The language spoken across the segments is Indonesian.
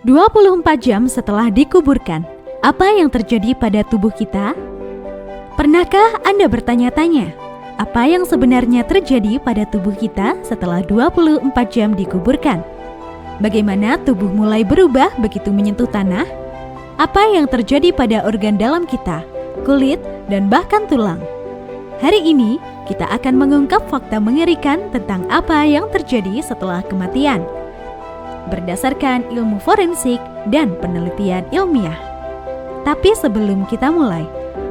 24 jam setelah dikuburkan, apa yang terjadi pada tubuh kita? Pernahkah Anda bertanya-tanya, apa yang sebenarnya terjadi pada tubuh kita setelah 24 jam dikuburkan? Bagaimana tubuh mulai berubah begitu menyentuh tanah? Apa yang terjadi pada organ dalam kita, kulit, dan bahkan tulang? Hari ini, kita akan mengungkap fakta mengerikan tentang apa yang terjadi setelah kematian berdasarkan ilmu forensik dan penelitian ilmiah. Tapi sebelum kita mulai,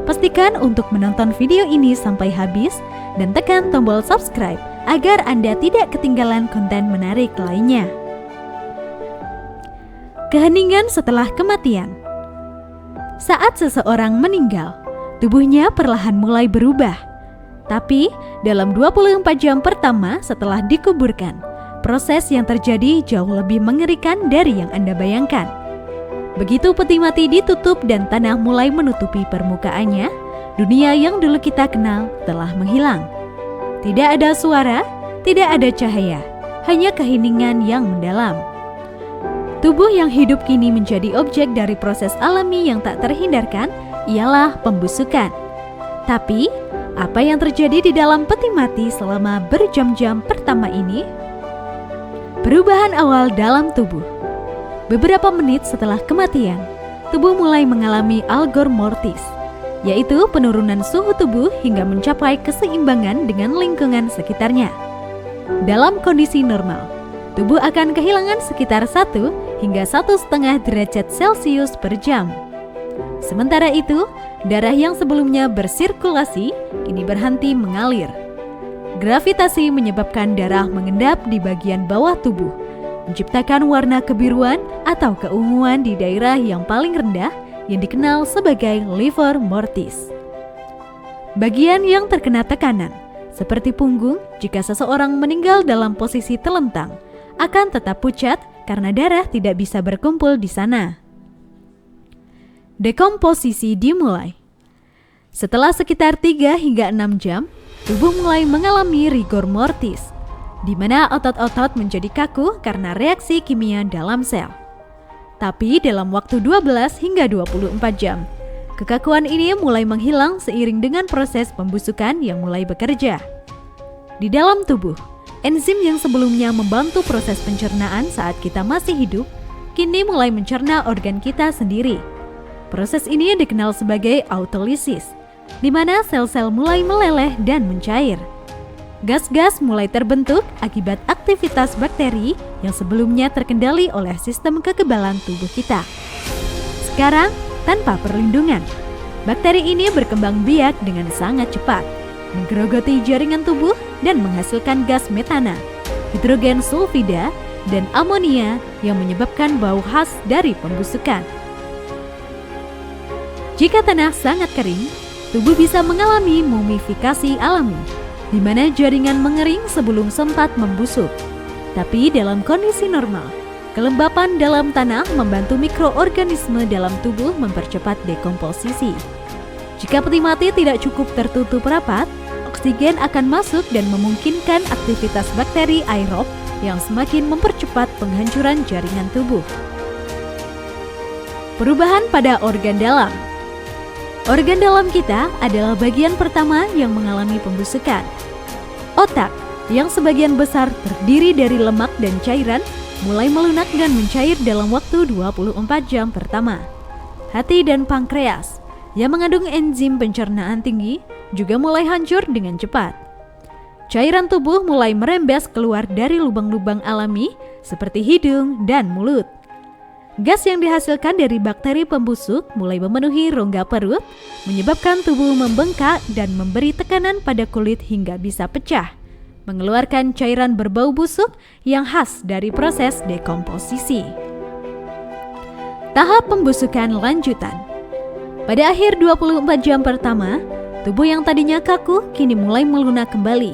pastikan untuk menonton video ini sampai habis dan tekan tombol subscribe agar Anda tidak ketinggalan konten menarik lainnya. Keheningan setelah kematian. Saat seseorang meninggal, tubuhnya perlahan mulai berubah. Tapi dalam 24 jam pertama setelah dikuburkan, proses yang terjadi jauh lebih mengerikan dari yang Anda bayangkan. Begitu peti mati ditutup dan tanah mulai menutupi permukaannya, dunia yang dulu kita kenal telah menghilang. Tidak ada suara, tidak ada cahaya, hanya keheningan yang mendalam. Tubuh yang hidup kini menjadi objek dari proses alami yang tak terhindarkan ialah pembusukan. Tapi, apa yang terjadi di dalam peti mati selama berjam-jam pertama ini? Perubahan awal dalam tubuh. Beberapa menit setelah kematian, tubuh mulai mengalami algor mortis, yaitu penurunan suhu tubuh hingga mencapai keseimbangan dengan lingkungan sekitarnya. Dalam kondisi normal, tubuh akan kehilangan sekitar 1 hingga 1,5 derajat Celcius per jam. Sementara itu, darah yang sebelumnya bersirkulasi kini berhenti mengalir. Gravitasi menyebabkan darah mengendap di bagian bawah tubuh, menciptakan warna kebiruan atau keunguan di daerah yang paling rendah yang dikenal sebagai livor mortis. Bagian yang terkena tekanan, seperti punggung jika seseorang meninggal dalam posisi telentang, akan tetap pucat karena darah tidak bisa berkumpul di sana. Dekomposisi dimulai. Setelah sekitar 3 hingga 6 jam, tubuh mulai mengalami rigor mortis, di mana otot-otot menjadi kaku karena reaksi kimia dalam sel. Tapi dalam waktu 12 hingga 24 jam, kekakuan ini mulai menghilang seiring dengan proses pembusukan yang mulai bekerja. Di dalam tubuh, enzim yang sebelumnya membantu proses pencernaan saat kita masih hidup, kini mulai mencerna organ kita sendiri. Proses ini dikenal sebagai autolisis, di mana sel-sel mulai meleleh dan mencair. Gas-gas mulai terbentuk akibat aktivitas bakteri yang sebelumnya terkendali oleh sistem kekebalan tubuh kita. Sekarang, tanpa perlindungan, bakteri ini berkembang biak dengan sangat cepat, menggerogoti jaringan tubuh dan menghasilkan gas metana, hidrogen sulfida, dan amonia yang menyebabkan bau khas dari pembusukan. Jika tanah sangat kering, tubuh bisa mengalami mumifikasi alami, di mana jaringan mengering sebelum sempat membusuk. Tapi dalam kondisi normal, kelembapan dalam tanah membantu mikroorganisme dalam tubuh mempercepat dekomposisi. Jika peti mati tidak cukup tertutup rapat, oksigen akan masuk dan memungkinkan aktivitas bakteri aerob yang semakin mempercepat penghancuran jaringan tubuh. Perubahan pada organ dalam. Organ dalam kita adalah bagian pertama yang mengalami pembusukan. Otak, yang sebagian besar terdiri dari lemak dan cairan, mulai melunak dan mencair dalam waktu 24 jam pertama. Hati dan pankreas, yang mengandung enzim pencernaan tinggi, juga mulai hancur dengan cepat. Cairan tubuh mulai merembes keluar dari lubang-lubang alami seperti hidung dan mulut. Gas yang dihasilkan dari bakteri pembusuk mulai memenuhi rongga perut, menyebabkan tubuh membengkak dan memberi tekanan pada kulit hingga bisa pecah, mengeluarkan cairan berbau busuk yang khas dari proses dekomposisi. Tahap pembusukan lanjutan. Pada akhir 24 jam pertama, tubuh yang tadinya kaku kini mulai melunak kembali.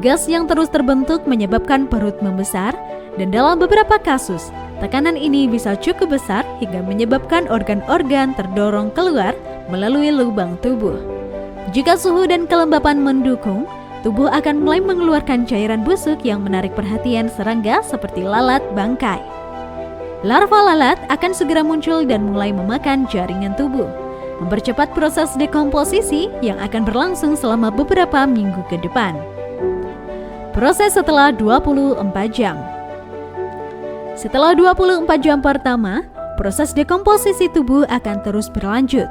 Gas yang terus terbentuk menyebabkan perut membesar, dan dalam beberapa kasus, tekanan ini bisa cukup besar hingga menyebabkan organ-organ terdorong keluar melalui lubang tubuh. Jika suhu dan kelembapan mendukung, tubuh akan mulai mengeluarkan cairan busuk yang menarik perhatian serangga seperti lalat bangkai. Larva lalat akan segera muncul dan mulai memakan jaringan tubuh, mempercepat proses dekomposisi yang akan berlangsung selama beberapa minggu ke depan. Proses setelah 24 jam. Setelah 24 jam pertama, proses dekomposisi tubuh akan terus berlanjut.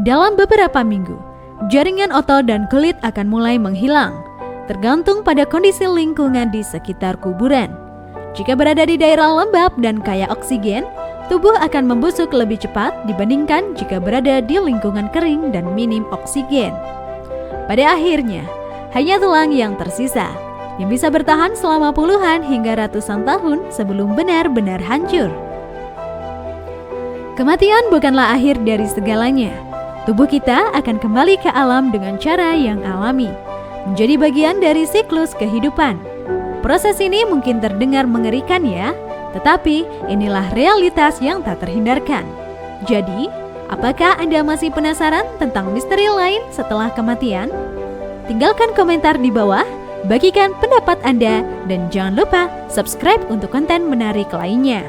Dalam beberapa minggu, jaringan otot dan kulit akan mulai menghilang, tergantung pada kondisi lingkungan di sekitar kuburan. Jika berada di daerah lembab dan kaya oksigen, tubuh akan membusuk lebih cepat dibandingkan jika berada di lingkungan kering dan minim oksigen. Pada akhirnya, hanya tulang yang tersisa, yang bisa bertahan selama puluhan hingga ratusan tahun sebelum benar-benar hancur. Kematian bukanlah akhir dari segalanya. Tubuh kita akan kembali ke alam dengan cara yang alami, menjadi bagian dari siklus kehidupan. Proses ini mungkin terdengar mengerikan ya, tetapi inilah realitas yang tak terhindarkan. Jadi, apakah Anda masih penasaran tentang misteri lain setelah kematian? Tinggalkan komentar di bawah, bagikan pendapat Anda, dan jangan lupa subscribe untuk konten menarik lainnya.